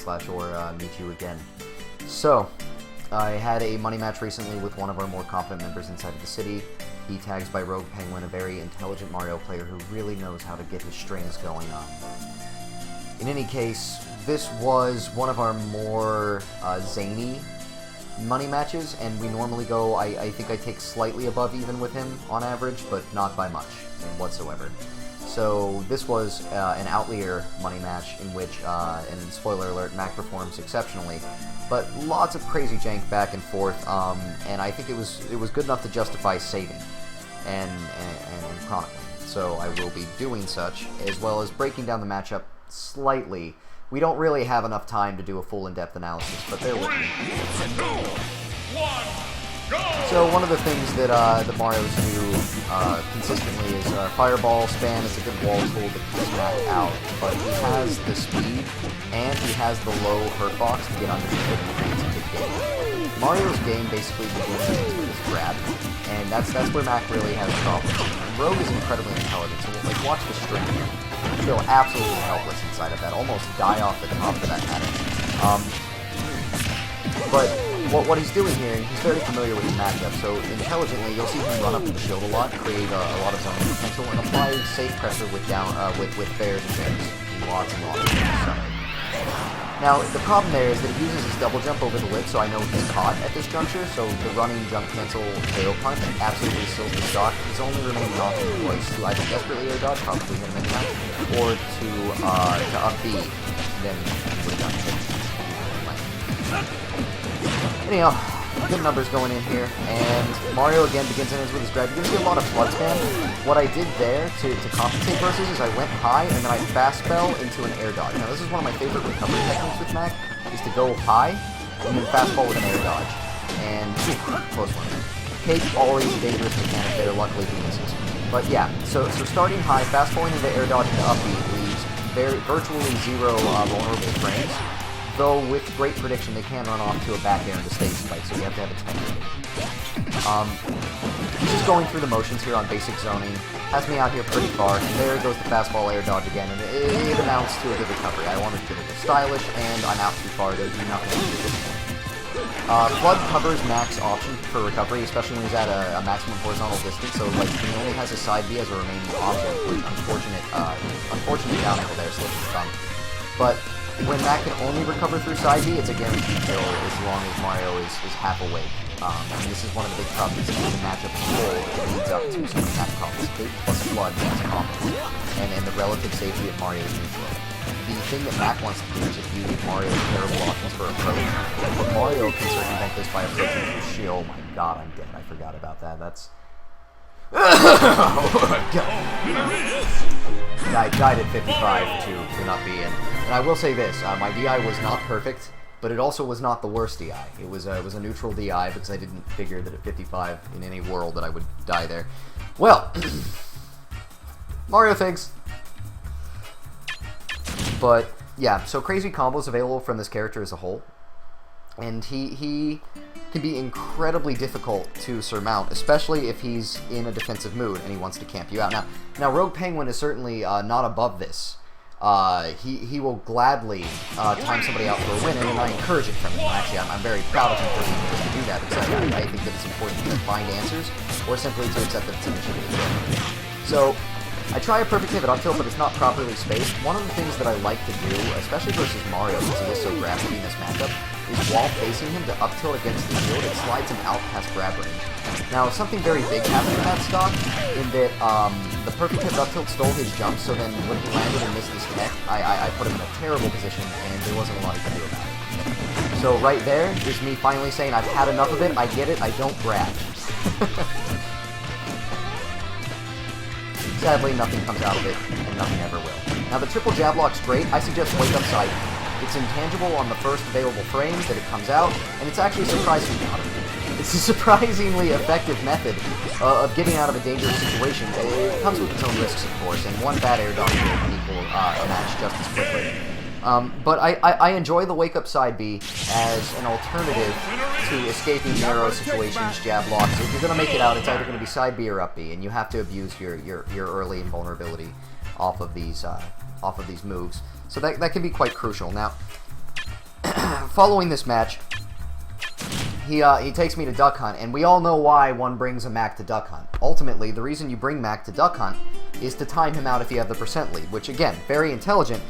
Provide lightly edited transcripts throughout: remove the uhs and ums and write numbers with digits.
or meet you again. So, I had a money match recently with one of our more confident members inside of the city. He tags by Rogue Penguin, a very intelligent Mario player who really knows how to get his strings going on. In any case, this was one of our more zany money matches, and we normally go, I think I take slightly above even with him on average, but not by much whatsoever. So this was an outlier money match in which, and spoiler alert, Mac performs exceptionally, but lots of crazy jank back and forth, and I think it was good enough to justify saving and chronicling. So I will be doing such, as well as breaking down the matchup slightly. We don't really have enough time to do a full in-depth analysis, but bear with me. So one of the things that Marios do consistently is Fireball Spam. It's a good wall tool that keeps Mac out, but he has the speed and he has the low hurt box to get underneath it and create some big game. Mario's game basically begins with his grab, and that's where Mac really has problems. Rogue is incredibly intelligent, so like watch the string here. I feel absolutely helpless inside of that, almost die off the top for that matter. But what he's doing here, he's very familiar with the matchup, so intelligently you'll see him run up to the shield a lot, create a lot of zoning potential, and apply safe pressure with bears and bears. Lots and lots of stuff. Now, the problem there is that he uses his double jump over the lip, so I know he's caught at this juncture, so the running jump cancel KO punch absolutely seals the stock. His only remaining option was to either desperately air dodge, probably hit him anytime, or to up B, then he would have done it. Anyhow, good numbers going in here, and Mario again begins in with his grab. You're going to see a lot of flood spam. What I did there to compensate versus is I went high and then I fast fell into an air dodge. Now this is one of my favorite recovery techniques with Mac, is to go high and then fast fall with an air dodge. And close one. Cake, always a dangerous mechanic there, luckily he misses. But yeah, so starting high, fast falling into air dodge to up B leaves virtually zero vulnerable frames. Though with great prediction, they can run off to a back air into stage spike, so you have to have a technique. Just going through the motions here on basic zoning has me out here pretty far, and there goes the fastball air dodge again, and it amounts to a good recovery. I wanted to get a bit stylish, and I'm out too far to do nothing at this point. Flood covers Mac's option for recovery, especially when he's at a maximum horizontal distance, so like he only has a side B as a remaining option, which unfortunate down angle there slips the thumb. But when Mac can only recover through side B, it's a guaranteed kill as long as Mario is half awake. And this is one of the big problems in the matchup as a whole that leads up to some of the Mac problems. Big plus Flood plus confidence, and the relative safety of Mario's neutral. The thing that Mac wants to do is abuse Mario's terrible options for approach, but Mario can circumvent this by approaching through shield. Oh my god, I'm dead. I forgot about that. That's... Died at 55 to not be in. And I will say this, my DI was not perfect, but it also was not the worst DI. It was a neutral DI because I didn't figure that at 55 in any world that I would die there. Well, Mario Figs. But yeah, so crazy combos available from this character as a whole, and he can be incredibly difficult to surmount, especially if he's in a defensive mood and he wants to camp you out. Now Rogue Penguin is certainly not above this. He will gladly time somebody out for a win, and I encourage it from him. Actually, I'm very proud of him for being able to do that, because I think that it's important to find answers, or simply to accept that it's initiative. So, I try a perfect pivot up tilt, but it's not properly spaced. One of the things that I like to do, especially versus Mario, because he is so grab-heavy in this matchup, is while facing him to up tilt against the shield, it slides him out past grab range. Now, something very big happened in that stock, in that the perfect pivot up tilt stole his jump, so then when he landed and missed his connect, I put him in a terrible position, and there wasn't a lot he could do about it. So right there is me finally saying, I've had enough of it, I get it, I don't grab. Sadly, nothing comes out of it, and nothing ever will. Now, the triple jab lock's great. I suggest wake up side. It's intangible on the first available frame that it comes out, and it's actually surprisingly It's a surprisingly effective method of getting out of a dangerous situation. It comes with its own risks, of course, and one bad air dodge can equal a match just as quickly. But I enjoy the wake up side B as an alternative to escaping narrow situations, jab locks. If you're going to make it out, it's either going to be side B or up B, and you have to abuse your early invulnerability off of these moves. So that can be quite crucial. Now, following this match, he takes me to Duck Hunt, and we all know why one brings a Mac to Duck Hunt. Ultimately, the reason you bring Mac to Duck Hunt is to time him out if you have the percent lead, which, again, very intelligent.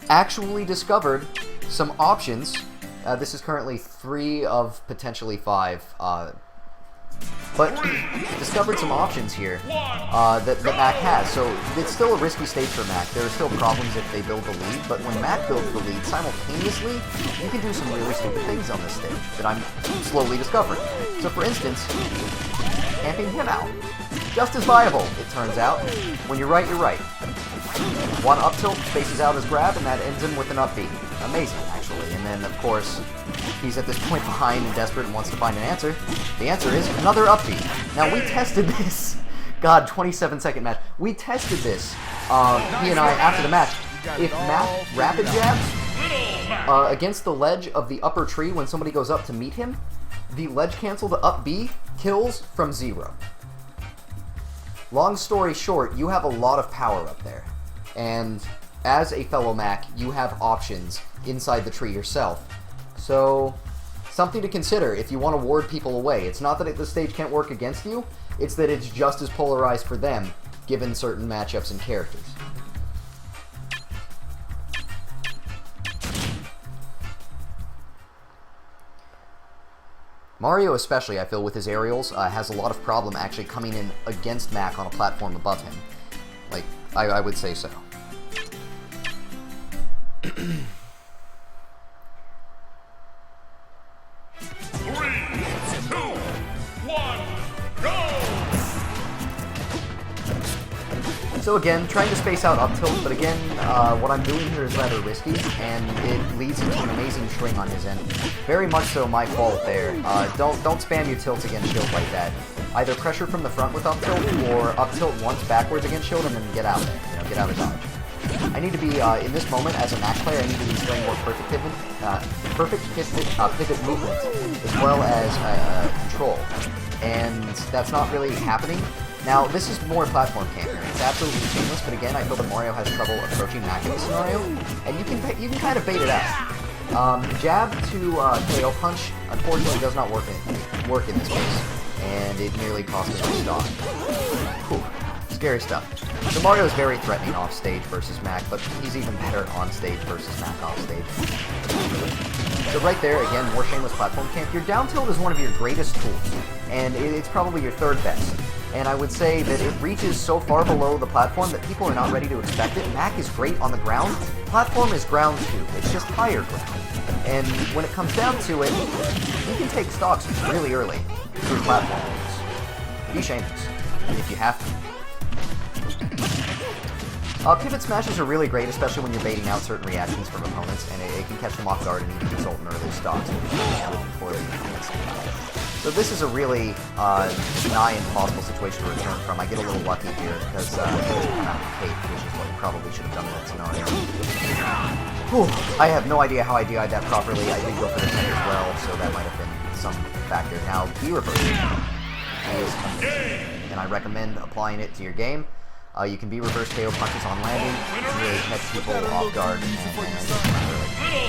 Actually discovered some options. This is currently 3 of potentially 5, but discovered some options here that Mac has. So it's still a risky stage for Mac. There are still problems if they build the lead, but when Mac builds the lead simultaneously, you can do some really stupid things on this stage that I'm slowly discovering. So for instance, camping him out. Just as viable, it turns out. When you're right, you're right. One up tilt spaces out his grab, and that ends him with an up B. Amazing, actually. And then, of course, he's at this point behind and desperate and wants to find an answer. The answer is another up B. Now, we tested this. God, 27-second match. We tested this, he and I, after the match. If Mac rapid jabs against the ledge of the upper tree when somebody goes up to meet him, the ledge cancel to up B kills from 0. Long story short, you have a lot of power up there. And as a fellow Mac, you have options inside the tree yourself. So, something to consider if you want to ward people away. It's not that the stage can't work against you, it's that it's just as polarized for them, given certain matchups and characters. Mario especially, I feel, with his aerials, has a lot of problem actually coming in against Mac on a platform above him. Like, I would say so. 3, 2, 1, go! So again, trying to space out up tilt, but again, what I'm doing here is rather risky, and it leads into an amazing string on his end. Very much so my fault there. Don't spam your tilts against shield like that. Either pressure from the front with up tilt, or up tilt once backwards against shield, and then get out there. You know, get out of dodge. I need to be, in this moment, as a Mac player, I need to be displaying more perfect pivot movement, as well as control. And that's not really happening. Now, this is more platform camping. It's absolutely seamless, but again, I feel that Mario has trouble approaching Mac in this scenario, and you can kind of bait it out. Jab to KO punch, unfortunately, does not work in this case, and it nearly cost me my stock. Whew. Scary stuff. So Mario is very threatening off stage versus Mac, but he's even better on stage versus Mac off stage. So right there, again, more shameless platform camp. Your down tilt is one of your greatest tools, and it's probably your third best. And I would say that it reaches so far below the platform that people are not ready to expect it. Mac is great on the ground. Platform is ground too. It's just higher ground. And when it comes down to it, you can take stocks really early through platform moves. Be shameless, if you have to. Pivot smashes are really great, especially when you're baiting out certain reactions from opponents, and it can catch them off guard and even result in early stocks, which is really poorly opponents. So this is a really nigh impossible situation to return from. I get a little lucky here because I come out of the cape, which is what you probably should have done in that scenario. Whew, I have no idea how I DI'd that properly. I did go for the 10 as well, so that might have been some factor. Now, B reverse is amazing, and I recommend applying it to your game. You can be reverse KO punches on landing, really catch people off guard, and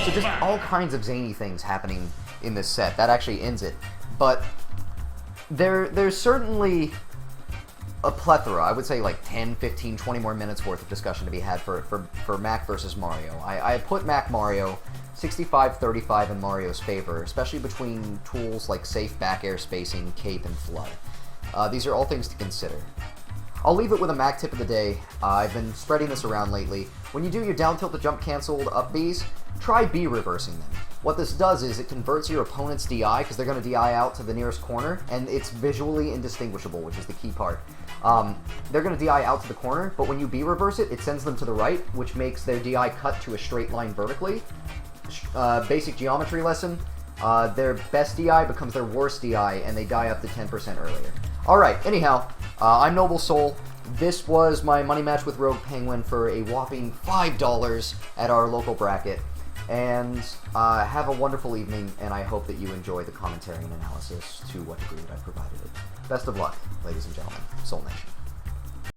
so just all kinds of zany things happening in this set. That actually ends it. But there's certainly a plethora, I would say like 10, 15, 20 more minutes worth of discussion to be had for Mac versus Mario. I put Mac Mario 65-35 in Mario's favor, especially between tools like safe back air spacing, cape, and flood. These are all things to consider. I'll leave it with a Mac tip of the day. I've been spreading this around lately. When you do your down tilt to jump canceled up Bs, try B reversing them. What this does is it converts your opponent's DI, because they're going to DI out to the nearest corner, and it's visually indistinguishable, which is the key part. They're going to DI out to the corner, but when you B reverse it, it sends them to the right, which makes their DI cut to a straight line vertically. Basic geometry lesson, their best DI becomes their worst DI, and they die up to 10% earlier. Alright, anyhow, I'm Noble Soul. This was my money match with Rogue Penguin for a whopping $5 at our local bracket. And have a wonderful evening, and I hope that you enjoy the commentary and analysis to what degree that I provided it. Best of luck, ladies and gentlemen. Soul Nation.